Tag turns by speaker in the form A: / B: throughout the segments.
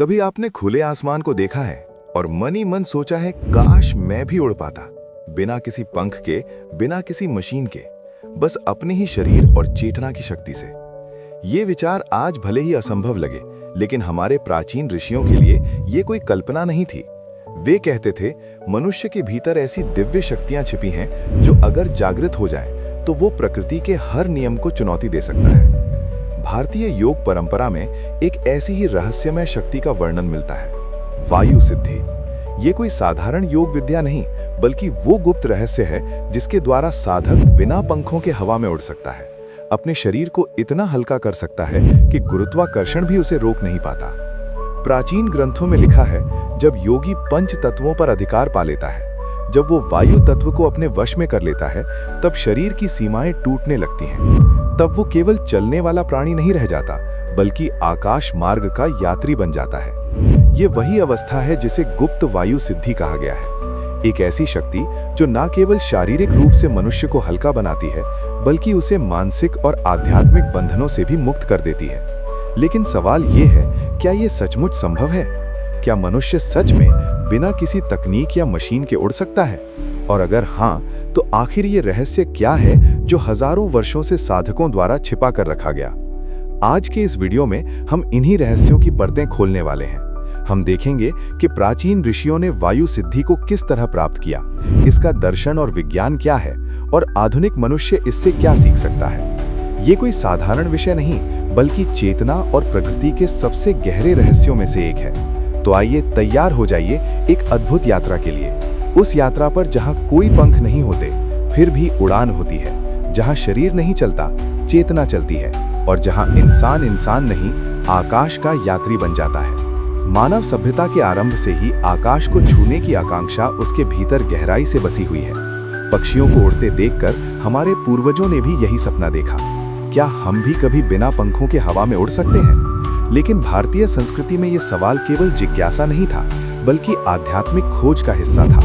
A: कभी आपने खुले आसमान को देखा है और मन ही मन सोचा है काश मैं भी उड़ पाता, बिना किसी पंख के, बिना किसी मशीन के, बस अपने ही शरीर और चेतना की शक्ति से। ये विचार आज भले ही असंभव लगे, लेकिन हमारे प्राचीन ऋषियों के लिए ये कोई कल्पना नहीं थी। वे कहते थे मनुष्य के भीतर ऐसी दिव्य शक्तियां छिपी हैं जो अगर जागृत हो जाए तो वो प्रकृति के हर नियम को चुनौती दे सकता है। भारतीय योग परंपरा में एक ऐसी ही रहस्यमय शक्ति का वर्णन मिलता है, वायु सिद्धि। ये कोई साधारण योग विद्या नहीं, बल्कि वो गुप्त रहस्य है जिसके द्वारा साधक बिना पंखों के हवा में उड़ सकता है, अपने शरीर को इतना हल्का कर सकता है कि गुरुत्वाकर्षण भी उसे रोक नहीं पाता। प्राचीन ग्रंथों में लिखा है, जब योगी पंच तत्वों पर अधिकार पा लेता है, जब वो वायु तत्व को अपने वश में कर लेता है, तब शरीर की सीमाएं टूटने लगती हैं। तब वो केवल चलने वाला प्राणी नहीं रह जाता, बल्कि आकाश मार्ग का यात्री बन जाता है। ये वही अवस्था है जिसे गुप्त वायु सिद्धि कहा गया है। एक ऐसी शक्ति जो न केवल शारीरिक रूप से मनुष्य को हल्का बनाती है, बल्कि उसे मानसिक और आध्यात्मिक बंधनों से भी मुक्त कर देती है। लेकिन सवाल ये है, क्या ये सचमुच संभव है? क्या मनुष्य सच में बिना किसी तकनीक या मशीन के उड़ सकता है? और अगर हाँ, तो आखिर ये रहस्य क्या है जो हजारों वर्षों से साधकों द्वारा छिपा कर रखा गया? आज के इस वीडियो में हम इन्हीं रहस्यों की परतें खोलने वाले हैं। हम देखेंगे कि प्राचीन ऋषियों ने वायु सिद्धि को किस तरह प्राप्त किया, इसका दर्शन और विज्ञान क्या है, और आधुनिक मनुष्य इससे क्या सीख सकता है। ये कोई साधारण विषय नहीं, बल्कि चेतना और प्रकृति के सबसे गहरे रहस्यों में से एक है। तो आइए तैयार हो जाइए एक अद्भुत यात्रा के लिए। उस यात्रा पर जहां कोई पंख नहीं होते, फिर भी उड़ान होती है, जहां शरीर नहीं चलता, चेतना चलती है, और जहां इंसान इंसान नहीं, आकाश का यात्री बन जाता है। मानव सभ्यता के आरंभ से ही आकाश को छूने की आकांक्षा उसके भीतर गहराई से बसी हुई है। पक्षियों को उड़ते देखकर हमारे पूर्वजों ने भी यही सपना देखा, क्या हम भी कभी बिना पंखों के हवा में उड़ सकते हैं? लेकिन भारतीय संस्कृति में यह सवाल केवल जिज्ञासा नहीं था, बल्कि आध्यात्मिक खोज का हिस्सा था।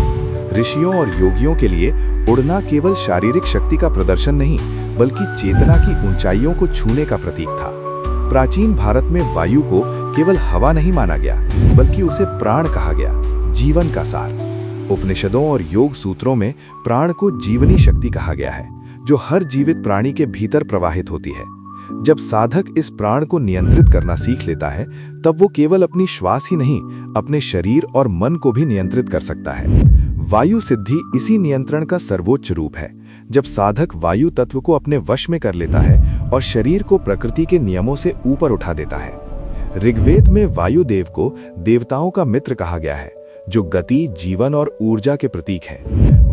A: ऋषियों और योगियों के लिए उड़ना केवल शारीरिक शक्ति का प्रदर्शन नहीं, बल्कि चेतना की ऊंचाइयों को छूने का प्रतीक था। प्राचीन भारत में वायु को केवल हवा नहीं माना गया, बल्कि उसे प्राण कहा गया, जीवन का सार। उपनिषदों और योग सूत्रों में प्राण को जीवनी शक्ति कहा गया है, जो हर जीवित प्राणी के भीतर प्रवाहित होती है। जब साधक इस प्राण को नियंत्रित करना सीख लेता है, तब वो केवल अपनी श्वास ही नहीं, अपने शरीर और मन को भी नियंत्रित कर सकता है। वायु सिद्धि इसी नियंत्रण का सर्वोच्च रूप है। जब साधक वायु तत्व को अपने वश में कर लेता है और शरीर को प्रकृति के नियमों से ऊपर उठा देता है। ऋग्वेद में वायु देव को देवताओं का मित्र कहा गया है, जो गति, जीवन और ऊर्जा के प्रतीक है।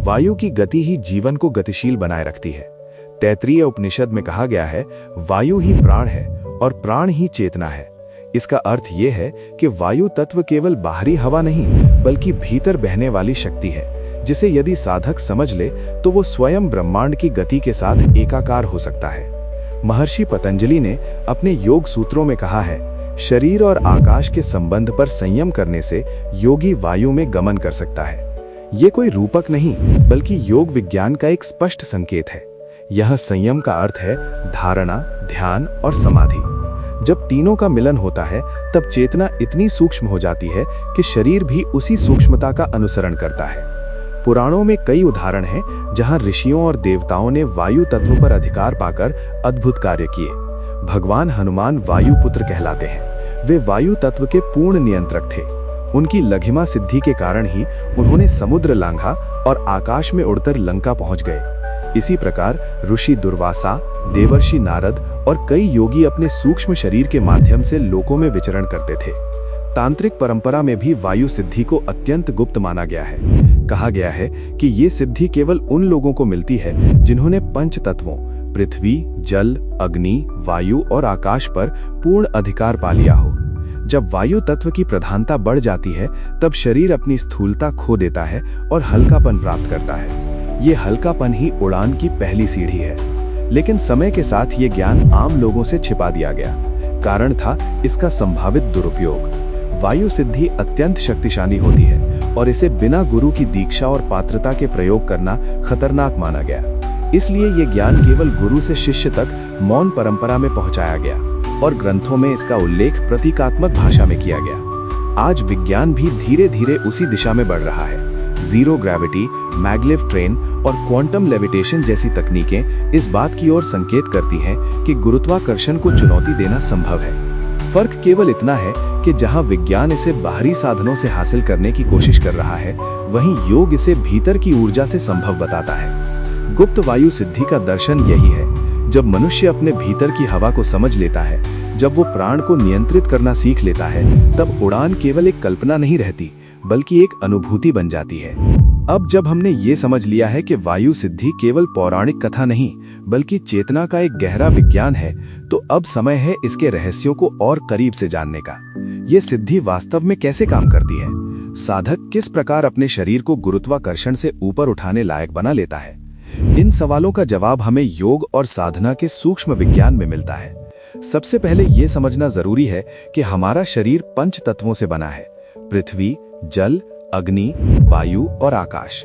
A: वायु की गति ही जीवन को गतिशील बनाए रखती है। तैत्तिरीय उपनिषद में कहा गया है, वायु ही प्राण है और प्राण ही चेतना है। इसका अर्थ यह है कि वायु तत्व केवल बाहरी हवा नहीं, बल्कि भीतर बहने वाली शक्ति है, जिसे यदि साधक समझ ले तो वो स्वयं ब्रह्मांड की गति के साथ एकाकार हो सकता है। महर्षि पतंजलि ने अपने योग सूत्रों में कहा है, शरीर और आकाश के संबंध पर संयम करने से योगी वायु में गमन कर सकता है। ये कोई रूपक नहीं, बल्कि योग विज्ञान का एक स्पष्ट संकेत है। यह संयम का अर्थ है धारणा, ध्यान और समाधि। जब तीनों का मिलन होता है, तब चेतना इतनी सूक्ष्म हो जाती है कि शरीर भी उसी सूक्ष्मता का अनुसरण करता है। पुराणों में कई उदाहरण हैं जहां ऋषियों और देवताओं ने वायु तत्व पर अधिकार पाकर अद्भुत कार्य किए। भगवान हनुमान वायु पुत्र कहलाते हैं। वे वायु तत्व के पूर्ण नियंत्रक थे। उनकी लघिमा सिद्धि के कारण ही उन्होंने समुद्र लांघा और आकाश में उड़कर लंका पहुंच गए। इसी प्रकार ऋषि दुर्वासा, देवर्षि नारद और कई योगी अपने सूक्ष्म शरीर के माध्यम से लोकों में विचरण करते थे। तांत्रिक परंपरा में भी वायु सिद्धि को अत्यंत गुप्त माना गया है। कहा गया है कि ये सिद्धि केवल उन लोगों को मिलती है जिन्होंने पंच तत्वों पृथ्वी, जल, अग्नि, वायु और आकाश पर पूर्ण अधिकार पा लिया हो। जब वायु तत्व की प्रधानता बढ़ जाती है, तब शरीर अपनी स्थूलता खो देता है और हल्कापन प्राप्त करता है। ये हल्कापन ही उड़ान की पहली सीढ़ी है। लेकिन समय के साथ ये ज्ञान आम लोगों से छिपा दिया गया। कारण था इसका संभावित दुरुपयोग। वायु सिद्धि अत्यंत शक्तिशाली होती है और इसे बिना गुरु की दीक्षा और पात्रता के प्रयोग करना खतरनाक माना गया। इसलिए ये ज्ञान केवल गुरु से शिष्य तक मौन परंपरा में पहुंचाया गया और ग्रंथों में इसका उल्लेख प्रतीकात्मक भाषा में किया गया।
B: आज विज्ञान भी धीरे धीरे उसी दिशा में बढ़ रहा है। जीरो ग्रेविटी, मैगलेव ट्रेन और क्वांटम लेविटेशन जैसी तकनीकें इस बात की ओर संकेत करती हैं कि गुरुत्वाकर्षण को चुनौती देना संभव है। फर्क केवल इतना है कि जहां विज्ञान इसे बाहरी साधनों से हासिल करने की कोशिश कर रहा है, वहीं योग इसे भीतर की ऊर्जा से संभव बताता है। गुप्त वायु सिद्धि का दर्शन यही है। जब मनुष्य अपने भीतर की हवा को समझ लेता है, जब वो प्राण को नियंत्रित करना सीख लेता है, तब उड़ान केवल एक कल्पना नहीं रहती, बल्कि एक अनुभूति बन जाती है। अब जब हमने ये समझ लिया है कि वायु सिद्धि केवल पौराणिक कथा नहीं, बल्कि चेतना का एक गहरा विज्ञान है, तो अब समय है इसके रहस्यों को और करीब से जानने का। ये सिद्धि वास्तव में कैसे काम करती है? साधक किस प्रकार अपने शरीर को गुरुत्वाकर्षण से ऊपर उठाने लायक बना लेता है? इन सवालों का जवाब हमें योग और साधना के सूक्ष्म विज्ञान में मिलता है। सबसे पहले ये समझना जरूरी है कि हमारा शरीर पंच तत्वों से बना है: पृथ्वी, जल, अग्नि, वायु और आकाश।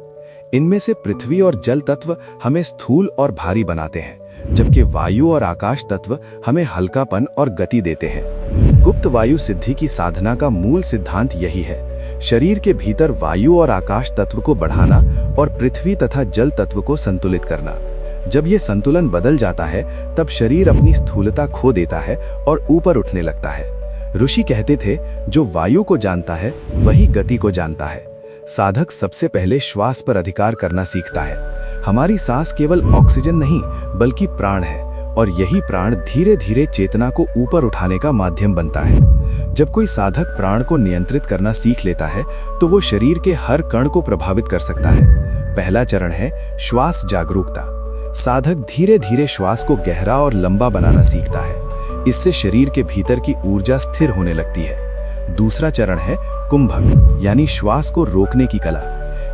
B: इनमें से पृथ्वी और जल तत्व हमें स्थूल और भारी बनाते हैं, जबकि वायु और आकाश तत्व हमें हल्कापन और गति देते हैं। गुप्त वायु सिद्धि की साधना का मूल सिद्धांत यही है: शरीर के भीतर वायु और आकाश तत्व को बढ़ाना और पृथ्वी तथा जल तत्व को संतुलित करना। जब ये संतुलन बदल जाता है, तब शरीर अपनी स्थूलता खो देता है और ऊपर उठने लगता है। ऋषि कहते थे, जो वायु को जानता है वही गति को जानता है। साधक सबसे पहले श्वास पर अधिकार करना सीखता है। हमारी सांस केवल ऑक्सीजन नहीं, बल्कि प्राण है, और यही प्राण धीरे धीरे चेतना को ऊपर उठाने का माध्यम बनता है। जब कोई साधक प्राण को नियंत्रित करना सीख लेता है, तो वो शरीर के हर कण को प्रभावित कर सकता है। पहला चरण है श्वास जागरूकता। साधक धीरे धीरे श्वास को गहरा और लंबा बनाना सीखता है। इससे शरीर के भीतर की ऊर्जा स्थिर होने लगती है। दूसरा चरण है कुंभक, यानी श्वास को रोकने की कला।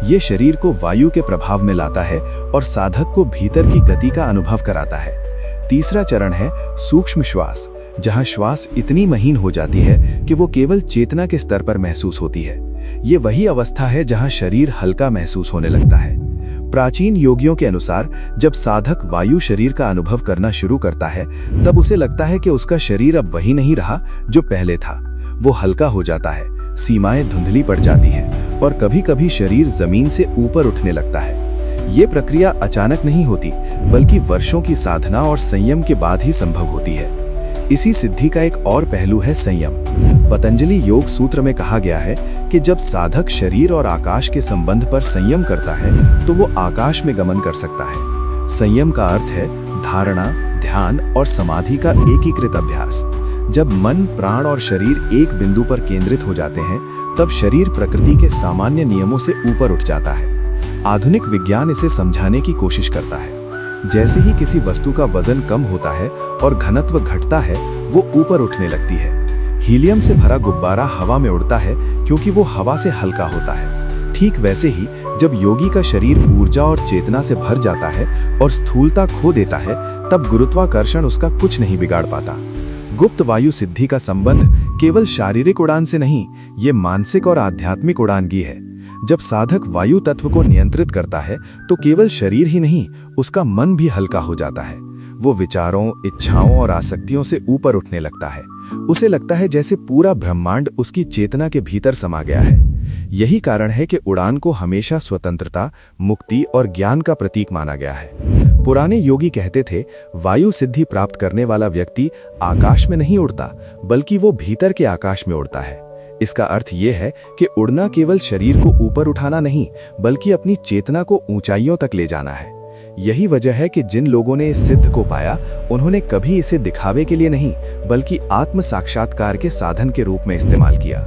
B: ये शरीर को वायु के प्रभाव में लाता है और साधक को भीतर की गति का अनुभव कराता है। तीसरा चरण है सूक्ष्म श्वास, जहां श्वास इतनी महीन हो जाती है कि वो केवल चेतना के स्तर पर महसूस होती है। ये वही अवस्था है जहां शरीर हल्का महसूस होने लगता है। प्राचीन योगियों के अनुसार जब साधक वायु शरीर का अनुभव करना शुरू करता है, तब उसे लगता है कि उसका शरीर अब वही नहीं रहा जो पहले था। वो हल्का हो जाता है, सीमाएं धुंधली पड़ जाती हैं और कभी कभी शरीर जमीन से ऊपर उठने लगता है। ये प्रक्रिया अचानक नहीं होती, बल्कि वर्षों की साधना और संयम के बाद ही संभव होती है। इसी सिद्धि का एक और पहलू है संयम। पतंजलि योग सूत्र में कहा गया है कि जब साधक शरीर और आकाश के संबंध पर संयम करता है, तो वो आकाश में गमन कर सकता है। संयम का अर्थ है धारणा, ध्यान और समाधि का एकीकृत अभ्यास। जब मन, प्राण और शरीर एक बिंदु पर केंद्रित हो जाते हैं, तब शरीर प्रकृति के सामान्य नियमों से ऊपर उठ जाता है। आधुनिक विज्ञान इसे समझाने की कोशिश करता है। जैसे ही किसी वस्तु का वजन कम होता है और घनत्व घटता है, वो ऊपर उठने लगती है। हीलियम से भरा गुब्बारा हवा में उड़ता है क्योंकि वो हवा से हल्का होता है। ठीक वैसे ही जब योगी का शरीर ऊर्जा और चेतना से भर जाता है और स्थूलता खो देता है, तब गुरुत्वाकर्षण उसका कुछ नहीं बिगाड़ पाता। गुप्त वायु सिद्धि का संबंध केवल शारीरिक उड़ान से नहीं, ये मानसिक और आध्यात्मिक उड़ान की है। जब साधक वायु तत्व को नियंत्रित करता है, तो केवल शरीर ही नहीं, उसका मन भी हल्का हो जाता है। वो विचारों, इच्छाओं और आसक्तियों से ऊपर उठने लगता है। उसे लगता है जैसे पूरा ब्रह्मांड उसकी चेतना के भीतर समा गया है। यही कारण है कि उड़ान को हमेशा स्वतंत्रता, मुक्ति और ज्ञान का प्रतीक माना गया है। पुराने योगी कहते थे, वायु सिद्धि प्राप्त करने वाला व्यक्ति आकाश में नहीं उड़ता, बल्कि वो भीतर के आकाश में उड़ता है। इसका अर्थ ये है कि उड़ना केवल शरीर को ऊपर उठाना नहीं, बल्कि अपनी चेतना को ऊंचाइयों तक ले जाना है। यही वजह है कि जिन लोगों ने इस सिद्ध को पाया, उन्होंने कभी इसे दिखावे के लिए नहीं, बल्कि आत्म साक्षात्कार के साधन के रूप में इस्तेमाल किया।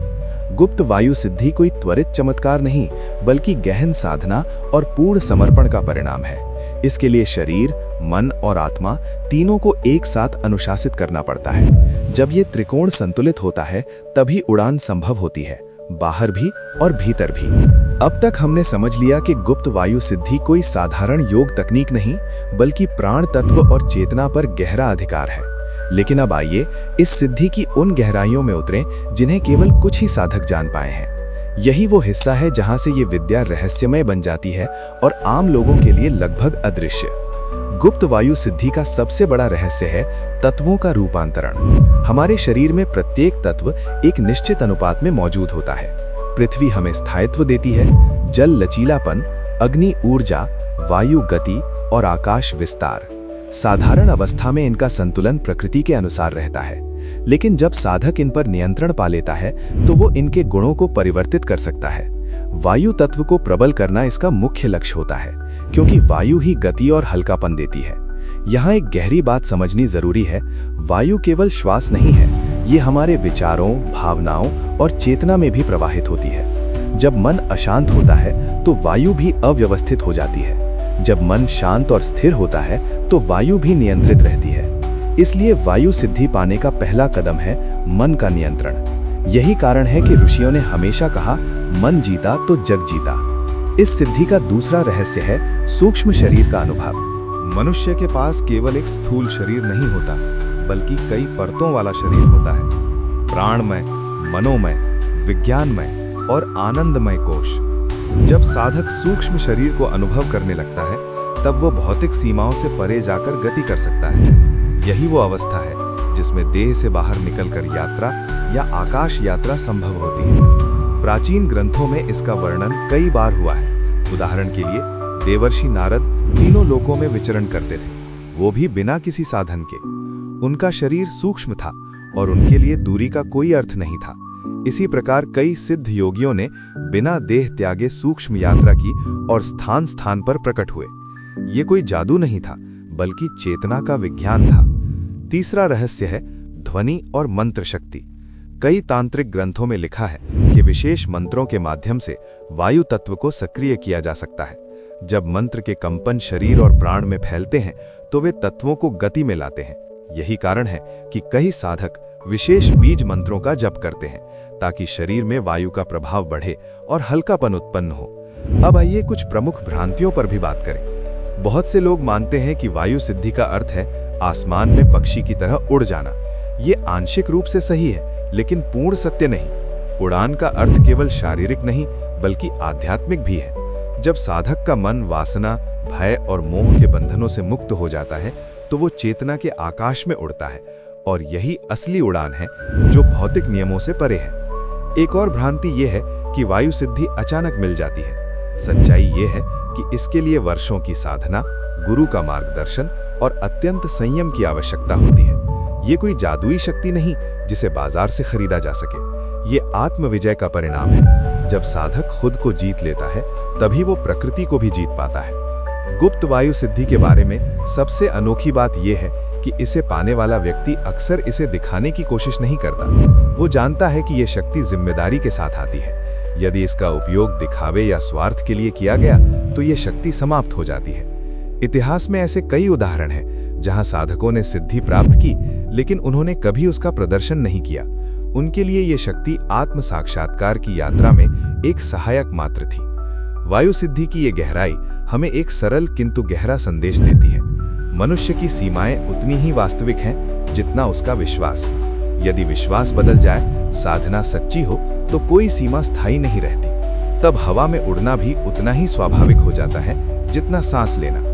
B: गुप्त वायु सिद्धि कोई त्वरित चमत्कार नहीं, बल्कि गहन साधना और पूर्ण समर्पण का परिणाम है। इसके लिए शरीर, मन और आत्मा तीनों को एक साथ अनुशासित करना पड़ता है। जब ये त्रिकोण संतुलित होता है, तभी उड़ान संभव होती है, बाहर भी और भीतर भी। अब तक हमने समझ लिया कि गुप्त वायु सिद्धि कोई साधारण योग तकनीक नहीं, बल्कि प्राण तत्व और चेतना पर गहरा अधिकार है। लेकिन अब आइए इस सिद्धि की उन गहराइयों में उतरें जिन्हें केवल कुछ ही साधक जान पाए हैं। यही वो हिस्सा है जहां से ये विद्या रहस्यमय बन जाती है और आम लोगों के लिए लगभग अदृश्य। गुप्त वायु सिद्धि का सबसे बड़ा रहस्य है तत्वों का रूपांतरण। हमारे शरीर में प्रत्येक तत्व एक निश्चित अनुपात में मौजूद होता है। पृथ्वी हमें स्थायित्व देती है, जल लचीलापन, अग्नि ऊर्जा, वायु गति और आकाश विस्तार। साधारण अवस्था में इनका संतुलन प्रकृति के अनुसार रहता है, लेकिन जब साधक इन पर नियंत्रण पा लेता है तो वो इनके गुणों को परिवर्तित कर सकता है। वायु तत्व को प्रबल करना इसका मुख्य लक्ष्य होता है, क्योंकि वायु ही गति और हल्कापन देती है। यहाँ एक गहरी बात समझनी जरूरी है, वायु केवल श्वास नहीं है, ये हमारे विचारों, भावनाओं और चेतना में भी प्रवाहित होती है। जब मन अशांत होता है तो वायु भी अव्यवस्थित हो जाती है। जब मन शांत और स्थिर होता है तो वायु भी नियंत्रित रहती है। इसलिए वायु सिद्धि पाने का पहला कदम है मन का नियंत्रण। यही कारण है कि ऋषियों ने हमेशा कहा, मन जीता तो जग जीता। इस सिद्धि का दूसरा रहस्य है सूक्ष्म शरीर का अनुभव।
A: मनुष्य के पास केवल एक स्थूल शरीर नहीं होता, बल्कि कई परतों वाला शरीर होता है। प्राणमय, मनोमय, विज्ञानमय और आनंदमय कोश। जब साधक सूक्ष्म शरीर को अनुभव करने लगता है, तब वो भौतिक सीमाओं से परे जाकर गति कर सकता है। यही वो अवस्था है जिसमें देह से बाहर निकलकर यात्रा या आकाश यात्रा संभव होती है। प्राचीन ग्रंथों में इसका वर्णन कई बार हुआ है। उदाहरण के लिए देवर्षि नारद तीनों लोकों में विचरण करते थे, वो भी बिना किसी साधन के। उनका शरीर सूक्ष्म था और उनके लिए दूरी का कोई अर्थ नहीं था। इसी प्रकार कई सिद्ध योगियों ने बिना देह त्यागे सूक्ष्म यात्रा की और स्थान स्थान पर प्रकट हुए। ये कोई जादू नहीं था, बल्कि चेतना का विज्ञान था। तीसरा रहस्य है ध्वनि और मंत्र शक्ति। कई तांत्रिक ग्रंथों में लिखा है कि विशेष मंत्रों के माध्यम से वायु तत्व को सक्रिय किया जा सकता है। जब मंत्र के कंपन शरीर और प्राण में फैलते हैं तो वे तत्वों को गति में लाते हैं। यही कारण है कि कई साधक विशेष बीज मंत्रों का जप करते हैं, ताकि शरीर में वायु का प्रभाव बढ़े और हल्कापन उत्पन्न हो। अब आइए कुछ प्रमुख भ्रांतियों पर भी बात करें। बहुत से लोग मानते हैं कि वायु सिद्धि का अर्थ है आसमान में पक्षी की तरह उड़ जाना। ये आंशिक रूप से सही है, लेकिन पूर्ण सत्य नहीं। उड़ान का अर्थ केवल शारीरिक नहीं, बल्कि आध्यात्मिक भी है। जब साधक का मन वासना, भय और मोह के बंधनों से मुक्त हो जाता है, तो वो चेतना के आकाश में उड़ता है, और यही असली उड़ान है जो भौतिक नियमों से परे है। एक और भ्रांति ये है कि वायु सिद्धि अचानक मिल जाती है। सच्चाई ये है कि इसके लिए वर्षों की साधना, गुरु का मार्गदर्शन और अत्यंत संयम की आवश्यकता होती है। ये कोई जादुई शक्ति नहीं जिसे बाजार से खरीदा जा सके। ये आत्मविजय का परिणाम है। जब साधक खुद को जीत लेता है, तभी वो प्रकृति को भी जीत पाता है। गुप्त वायु सिद्धि के बारे में सबसे अनोखी बात यह है कि इसे पाने वाला व्यक्ति अक्सर इसे दिखाने की कोशिश नहीं करता। वो जानता है कि ये शक्ति जिम्मेदारी के साथ आती है। यदि इसका उपयोग दिखावे या स्वार्थ के लिए किया गया तो ये शक्ति समाप्त हो जाती है। इतिहास में ऐसे कई उदाहरण हैं जहां साधकों ने सिद्धि प्राप्त की, लेकिन उन्होंने कभी उसका प्रदर्शन नहीं किया। उनके लिए ये शक्ति आत्म साक्षात्कार की यात्रा में एक सहायक मात्र थी। वायु सिद्धि की ये गहराई हमें एक सरल किंतु गहरा संदेश देती है। मनुष्य की सीमाएं उतनी ही वास्तविक हैं जितना उसका विश्वास। यदि विश्वास बदल जाए, साधना सच्ची हो, तो कोई सीमा स्थायी नहीं रहती। तब हवा में उड़ना भी उतना ही स्वाभाविक हो जाता है जितना सांस लेना।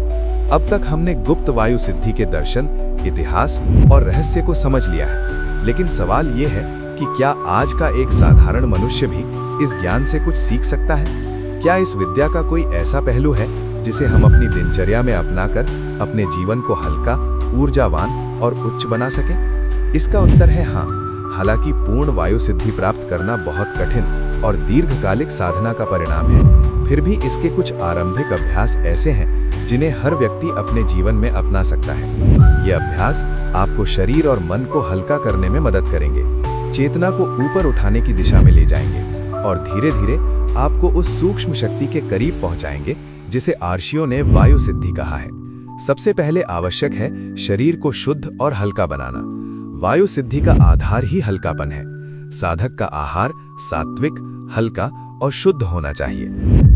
A: अब तक हमने गुप्त वायु सिद्धि के दर्शन, इतिहास और रहस्य को समझ लिया है, लेकिन सवाल ये है कि क्या आज का एक साधारण मनुष्य भी इस ज्ञान से कुछ सीख सकता है? क्या इस विद्या का कोई ऐसा पहलू है जिसे हम अपनी दिनचर्या में अपनाकर अपने जीवन को हल्का, ऊर्जावान और उच्च बना सकें? इसका उत्तर है हाँ। हालांकि पूर्ण वायु सिद्धि प्राप्त करना बहुत कठिन और दीर्घकालिक साधना का परिणाम है, फिर भी इसके कुछ आरंभिक अभ्यास ऐसे हैं जिन्हें हर व्यक्ति अपने जीवन में अपना सकता है। ये अभ्यास आपको शरीर और मन को हल्का करने में मदद करेंगे, चेतना को ऊपर उठाने की दिशा में ले जाएंगे और धीरे धीरे आपको उस सूक्ष्म शक्ति के करीब पहुंचाएंगे जिसे आर्षियों ने वायु सिद्धि कहा है। सबसे पहले आवश्यक है शरीर को शुद्ध और हल्का बनाना। वायु सिद्धि का आधार ही हल्कापन है। साधक का आहार सात्विक, हल्का और शुद्ध होना चाहिए।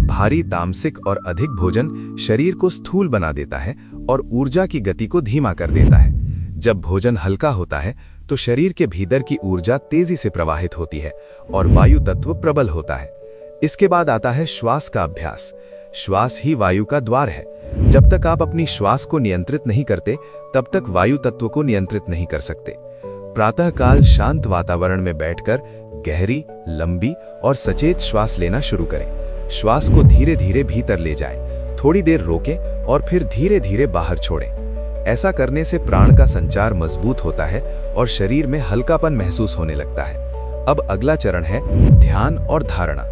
A: भारी, तामसिक और अधिक भोजन शरीर को स्थूल बना देता है और ऊर्जा की गति को धीमा कर देता है। जब भोजन हल्का होता है तो शरीर के भीतर की ऊर्जा तेजी से प्रवाहित होती है और वायु तत्व प्रबल होता है। इसके बाद आता है श्वास का अभ्यास।
B: श्वास ही वायु का द्वार है। जब तक आप अपनी श्वास को नियंत्रित नहीं करते, तब तक वायु तत्व को नियंत्रित नहीं कर सकते। प्रातःकाल शांत वातावरण में बैठकर गहरी, लंबी और सचेत श्वास लेना शुरू करें। श्वास को धीरे धीरे भीतर ले जाएं, थोड़ी देर रोकें और फिर धीरे धीरे बाहर छोड़ें। ऐसा करने से प्राण का संचार मजबूत होता है और शरीर में हल्कापन महसूस होने लगता है। अब अगला चरण है ध्यान और धारणा।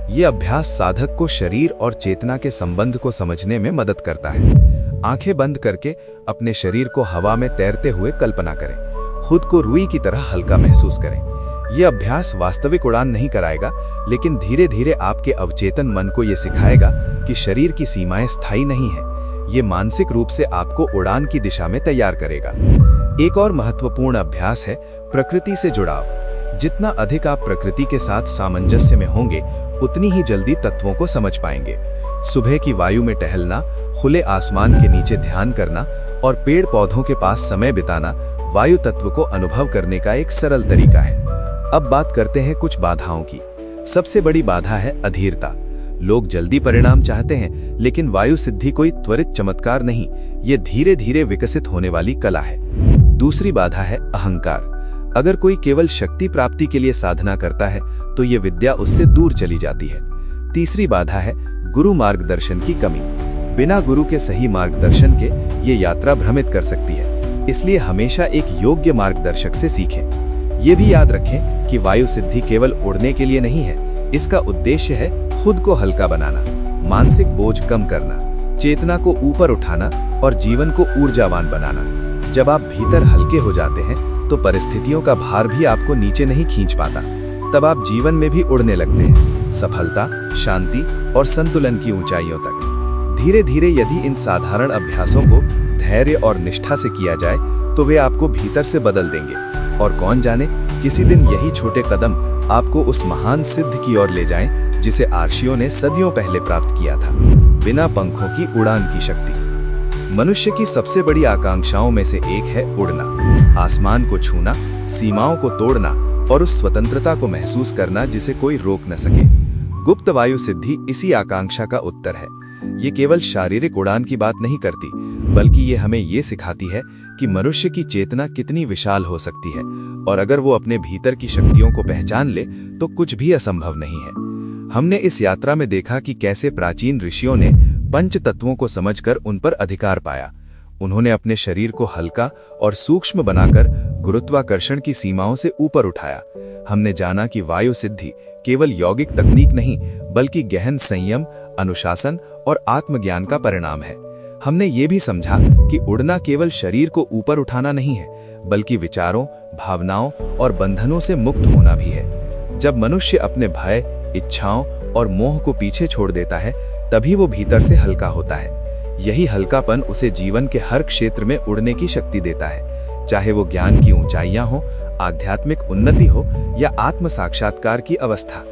B: ये अभ्यास साधक को शरीर और चेतना के संबंध को समझने में मदद करता है। आंखें बंद करके अपने शरीर को हवा में तैरते हुए कल्पना करें। खुद को रुई की तरह हल्का महसूस करें। यह अभ्यास वास्तविक उड़ान नहीं कराएगा, लेकिन धीरे धीरे आपके अवचेतन मन को यह सिखाएगा कि शरीर की सीमाएं स्थायी नहीं है। ये मानसिक रूप से आपको उड़ान की दिशा में तैयार करेगा। एक और महत्वपूर्ण अभ्यास है प्रकृति से जुड़ाव। जितना अधिक आप प्रकृति के साथ सामंजस्य में होंगे, उतनी ही जल्दी तत्वों को समझ पाएंगे। सुबह की वायु में टहलना, खुले आसमान के नीचे ध्यान करना और पेड़ पौधों के पास समय बिताना वायु तत्व को अनुभव करने का एक सरल तरीका है। अब बात करते हैं कुछ बाधाओं की। सबसे बड़ी बाधा है अधीरता। लोग जल्दी परिणाम चाहते हैं, लेकिन वायु सिद्धि कोई त्वरित चमत्कार नहीं, ये धीरे धीरे विकसित होने वाली कला है। दूसरी बाधा है अहंकार। अगर कोई केवल शक्ति प्राप्ति के लिए साधना करता है, तो ये विद्या उससे दूर चली जाती है। तीसरी बाधा है गुरु मार्गदर्शन की कमी। बिना गुरु के सही मार्गदर्शन के ये यात्रा भ्रमित कर सकती है। इसलिए हमेशा एक योग्य मार्गदर्शक से सीखें। ये भी याद रखें कि वायु सिद्धि केवल उड़ने के लिए नहीं है। इसका उद्देश्य है खुद को हल्का बनाना, मानसिक बोझ कम करना, चेतना को ऊपर उठाना और जीवन को ऊर्जावान बनाना। जब आप भीतर हल्के हो जाते हैं, तो परिस्थितियों का भार भी आपको नीचे नहीं खींच पाता। तब आप जीवन में भी उड़ने लगते हैं, सफलता, शांति और संतुलन की ऊंचाइयों तक। धीरे धीरे यदि इन साधारण अभ्यासों को धैर्य और निष्ठा से किया जाए, तो वे आपको भीतर से बदल देंगे। और कौन जाने, किसी दिन यही छोटे कदम आपको उस महान सिद्ध की ओर ले जाएं, जिसे आर्षियों ने सदियों पहले प्राप्त किया था। बिना पंखों की उड़ान की शक्ति। मनुष्य की सबसे बड़ी आकांक्षाओं में से एक है उड़ना, आसमान को छूना, सीमाओं को तोड़ना और उस स्वतंत्रता को महसूस करना जिसे कोई रोक न सके। गुप्त वायु सिद्धि इसी आकांक्षा का उत्तर है। ये केवल शारीरिक उड़ान की बात नहीं करती, बल्कि ये हमें ये सिखाती है कि मनुष्य की चेतना कितनी विशाल हो सकती है, और अगर वो अपने भीतर की शक्तियों को पहचान ले, तो कुछ भी असंभव नहीं है। हमने इस यात्रा में देखा कि कैसे प्राचीन ऋषियों ने पंच तत्वों को समझकर उन पर अधिकार पाया। उन्होंने अपने शरीर को हल्का और सूक्ष्म बनाकर गुरुत्वाकर्षण की सीमाओं से ऊपर उठाया। हमने जाना कि वायु सिद्धि केवल यौगिक तकनीक नहीं, बल्कि गहन संयम, अनुशासन और आत्मज्ञान का परिणाम है। हमने ये भी समझा कि उड़ना केवल शरीर को ऊपर उठाना नहीं है, बल्कि विचारों, भावनाओं और बंधनों से मुक्त होना भी है। जब मनुष्य अपने भय, इच्छाओं और मोह को पीछे छोड़ देता है, तभी वो भीतर से हल्का होता है। यही हल्कापन उसे जीवन के हर क्षेत्र में उड़ने की शक्ति देता है, चाहे वो ज्ञान की ऊंचाइयां हो, आध्यात्मिक उन्नति हो या आत्म साक्षात्कार की अवस्था।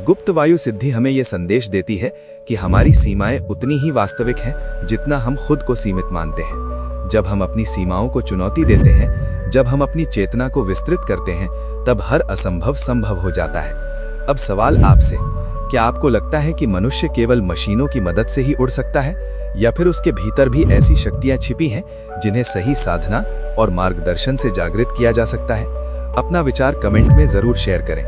B: गुप्त वायु सिद्धि हमें यह संदेश देती है कि हमारी सीमाएं उतनी ही वास्तविक हैं जितना हम खुद को सीमित मानते हैं। जब हम अपनी सीमाओं को चुनौती देते हैं, जब हम अपनी चेतना को विस्तृत करते हैं, तब हर असंभव संभव हो जाता है। अब सवाल आपसे, क्या आपको लगता है कि मनुष्य केवल मशीनों की मदद से ही उड़ सकता है, या फिर उसके भीतर भी ऐसी शक्तियां छिपी हैं जिन्हें सही साधना और मार्गदर्शन से जागृत किया जा सकता है? अपना विचार कमेंट में जरूर शेयर करें।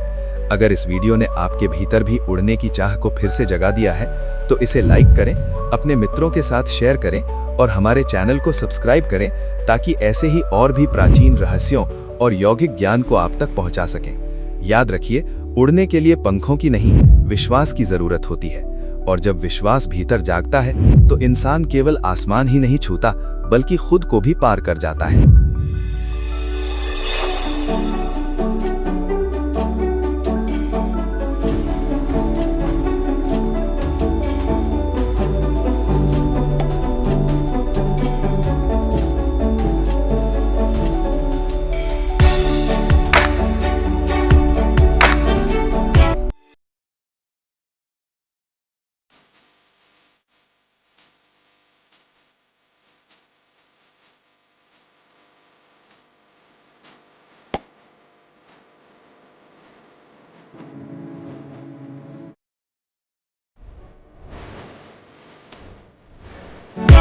B: अगर इस वीडियो ने आपके भीतर भी उड़ने की चाह को फिर से जगा दिया है, तो इसे लाइक करें, अपने मित्रों के साथ शेयर करें और हमारे चैनल को सब्सक्राइब करें, ताकि ऐसे ही और भी प्राचीन रहस्यों और यौगिक ज्ञान को आप तक पहुंचा सकें। याद रखिए, उड़ने के लिए पंखों की नहीं, विश्वास की जरूरत होती है, और जब विश्वास भीतर जागता है, तो इंसान केवल आसमान ही नहीं छूता, बल्कि खुद को भी पार कर जाता है।